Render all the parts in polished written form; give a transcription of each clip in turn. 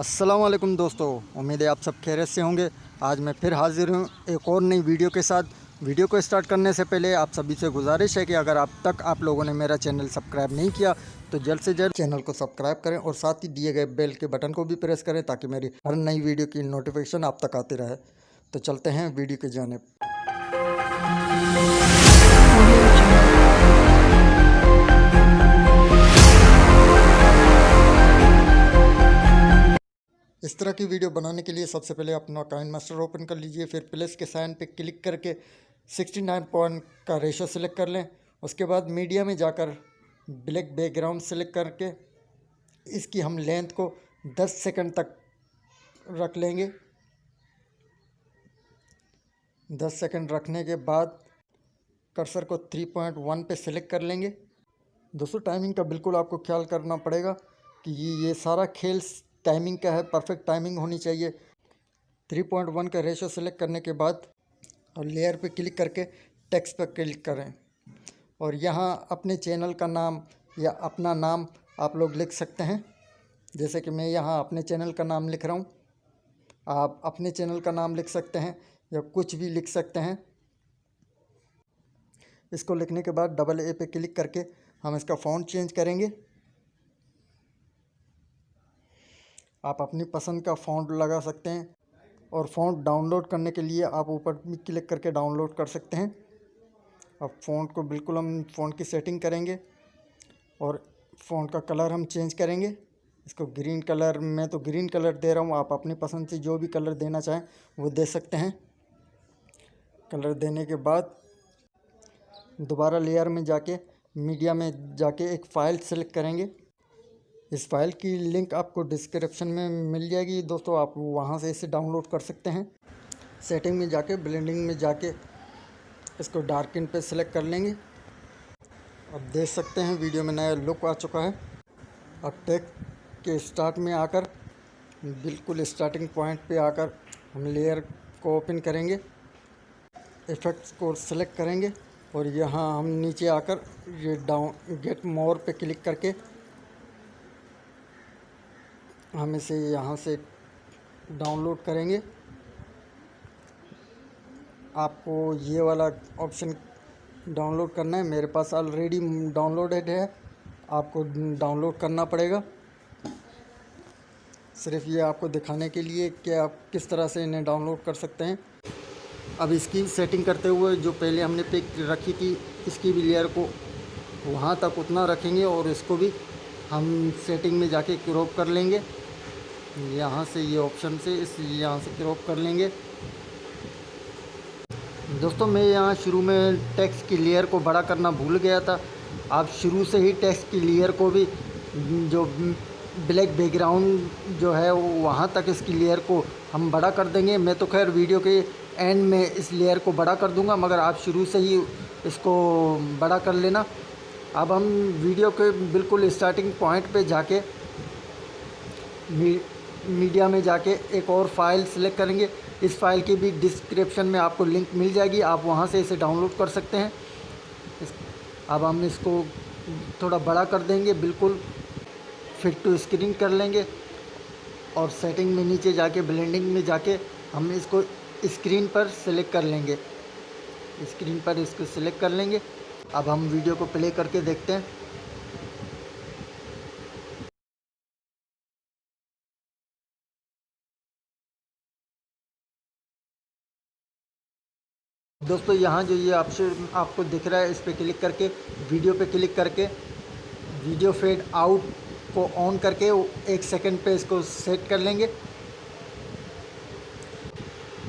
अस्सलाम वालेकुम दोस्तों, उम्मीद है आप सब खैरियत से होंगे। आज मैं फिर हाज़िर हूँ एक और नई वीडियो के साथ। वीडियो को स्टार्ट करने से पहले आप सभी से गुजारिश है कि अगर अब तक आप लोगों ने मेरा चैनल सब्सक्राइब नहीं किया तो जल्द से जल्द चैनल को सब्सक्राइब करें और साथ ही दिए गए बेल के बटन को भी प्रेस करें ताकि मेरी हर नई वीडियो की नोटिफिकेशन आप तक आती रहे। तो चलते हैं वीडियो की जानिब। इस तरह की वीडियो बनाने के लिए सबसे पहले अपना काइनमास्टर ओपन कर लीजिए। फिर प्लस के साइन पे क्लिक करके 69 पॉइंट का रेशो सेलेक्ट कर लें। उसके बाद मीडिया में जाकर ब्लैक बैकग्राउंड सेलेक्ट करके इसकी हम लेंथ को 10 सेकंड तक रख लेंगे। 10 सेकंड रखने के बाद कर्सर को 3.1 पे सेलेक्ट कर लेंगे। दोस्तों, टाइमिंग का बिल्कुल आपको ख्याल करना पड़ेगा कि ये सारा खेल टाइमिंग का है, परफेक्ट टाइमिंग होनी चाहिए। 3.1 का रेशो सेलेक्ट करने के बाद और लेयर पे क्लिक करके टेक्स्ट पर क्लिक करें और यहाँ अपने चैनल का नाम या अपना नाम आप लोग लिख सकते हैं। जैसे कि मैं यहाँ अपने चैनल का नाम लिख रहा हूँ, आप अपने चैनल का नाम लिख सकते हैं या कुछ भी लिख सकते हैं। इसको लिखने के बाद डबल ए पे क्लिक करके हम इसका फ़ॉन्ट चेंज करेंगे। आप अपनी पसंद का फ़ॉन्ट लगा सकते हैं और फ़ॉन्ट डाउनलोड करने के लिए आप ऊपर भी क्लिक करके डाउनलोड कर सकते हैं। अब फ़ॉन्ट को बिल्कुल हम फ़ॉन्ट की सेटिंग करेंगे और फ़ॉन्ट का कलर हम चेंज करेंगे। इसको ग्रीन कलर, मैं तो ग्रीन कलर दे रहा हूँ, आप अपनी पसंद से जो भी कलर देना चाहें वो दे सकते हैं। कलर देने के बाद दोबारा लेयर में जाके मीडिया में जाके एक फ़ाइल सेलेक्ट करेंगे। इस फाइल की लिंक आपको डिस्क्रिप्शन में मिल जाएगी दोस्तों, आप वहां से इसे डाउनलोड कर सकते हैं। सेटिंग में जाके ब्लेंडिंग में जाके इसको डार्किन पे सेलेक्ट कर लेंगे। अब देख सकते हैं वीडियो में नया लुक आ चुका है। अब टेक्स्ट के स्टार्ट में आकर बिल्कुल स्टार्टिंग पॉइंट पे आकर हम लेयर को ओपन करेंगे, इफ़ेक्ट्स को सेलेक्ट करेंगे और यहाँ हम नीचे आकर ये गेट मोर पे क्लिक करके हम इसे यहाँ से डाउनलोड करेंगे। आपको ये वाला ऑप्शन डाउनलोड करना है, मेरे पास ऑलरेडी डाउनलोडेड है, आपको डाउनलोड करना पड़ेगा। सिर्फ ये आपको दिखाने के लिए कि आप किस तरह से इन्हें डाउनलोड कर सकते हैं। अब इसकी सेटिंग करते हुए जो पहले हमने पिक रखी थी इसकी भी लेयर को वहाँ तक उतना रखेंगे और इसको भी हम सेटिंग में जाके क्रॉप कर लेंगे। यहाँ से ये ऑप्शन से यहाँ से क्रॉप कर लेंगे। दोस्तों, मैं यहाँ शुरू में टेक्स्ट की लेयर को बड़ा करना भूल गया था। आप शुरू से ही टेक्स्ट की लेयर को भी जो ब्लैक बैकग्राउंड जो है वहाँ तक इसकी लेयर को हम बड़ा कर देंगे। मैं तो खैर वीडियो के एंड में इस लेयर को बड़ा कर दूँगा, मगर आप शुरू से ही इसको बड़ा कर लेना। अब हम वीडियो के बिल्कुल स्टार्टिंग पॉइंट पे जाके मीडिया में जाके एक और फाइल सेलेक्ट करेंगे। इस फाइल की भी डिस्क्रिप्शन में आपको लिंक मिल जाएगी, आप वहां से इसे डाउनलोड कर सकते हैं। अब हम इसको थोड़ा बड़ा कर देंगे, बिल्कुल फिट टू स्क्रीन कर लेंगे और सेटिंग में नीचे जाके ब्लेंडिंग में जाके हम इसको स्क्रीन पर सेलेक्ट कर लेंगे। स्क्रीन पर इसको सेलेक्ट कर लेंगे। अब हम वीडियो को प्ले करके देखते हैं। दोस्तों, यहाँ जो ये ऑप्शन आपको दिख रहा है इस पर क्लिक करके वीडियो पे क्लिक करके वीडियो फेड आउट को ऑन करके 1 सेकंड पे इसको सेट कर लेंगे।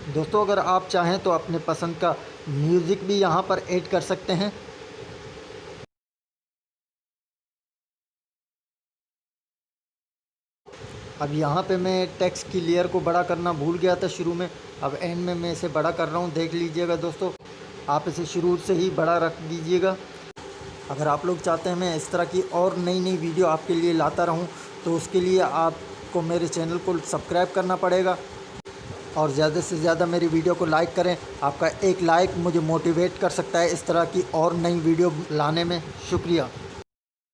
दोस्तों, अगर आप चाहें तो अपने पसंद का म्यूज़िक भी यहाँ पर ऐड कर सकते हैं। अब यहाँ पे मैं टेक्स्ट की लेयर को बड़ा करना भूल गया था शुरू में, अब एंड में मैं इसे बड़ा कर रहा हूँ, देख लीजिएगा दोस्तों। आप इसे शुरू से ही बड़ा रख दीजिएगा। अगर आप लोग चाहते हैं मैं इस तरह की और नई नई वीडियो आपके लिए लाता रहूँ तो उसके लिए आपको मेरे चैनल को सब्सक्राइब करना पड़ेगा और ज़्यादा से ज़्यादा मेरी वीडियो को लाइक करें। आपका एक लाइक मुझे मोटिवेट कर सकता है इस तरह की और नई वीडियो लाने में। शुक्रिया।